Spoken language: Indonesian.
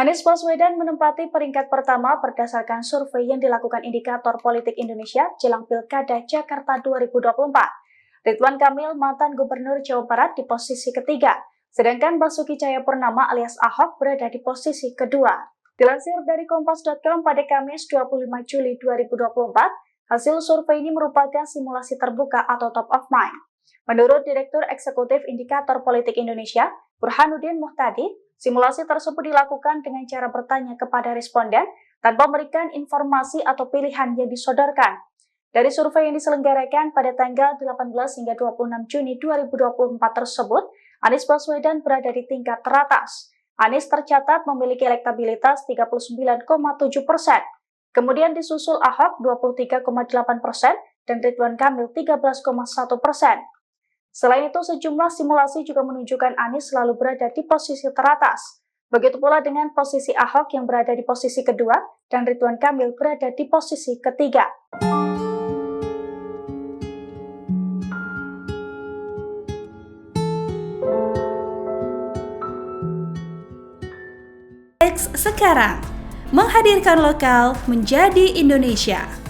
Anies Baswedan menempati peringkat pertama berdasarkan survei yang dilakukan Indikator Politik Indonesia jelang Pilkada Jakarta 2024. Ridwan Kamil, mantan Gubernur Jawa Barat, di posisi ketiga, sedangkan Basuki Cahayapurnama alias Ahok berada di posisi kedua. Dilansir dari Kompas.com pada Kamis 25 Juli 2024, hasil survei ini merupakan simulasi terbuka atau top of mind. Menurut Direktur Eksekutif Indikator Politik Indonesia, Burhanuddin Muhtadi, simulasi tersebut dilakukan dengan cara bertanya kepada responden tanpa memberikan informasi atau pilihan yang disodorkan. Dari survei yang diselenggarakan pada tanggal 18 hingga 26 Juni 2024 tersebut, Anies Baswedan berada di tingkat teratas. Anies tercatat memiliki elektabilitas 39,7%. Kemudian disusul Ahok 23,8% dan Ridwan Kamil 13,1%. Selain itu, sejumlah simulasi juga menunjukkan Anies selalu berada di posisi teratas. Begitu pula dengan posisi Ahok yang berada di posisi kedua dan Ridwan Kamil berada di posisi ketiga. Sekarang menghadirkan lokal menjadi Indonesia.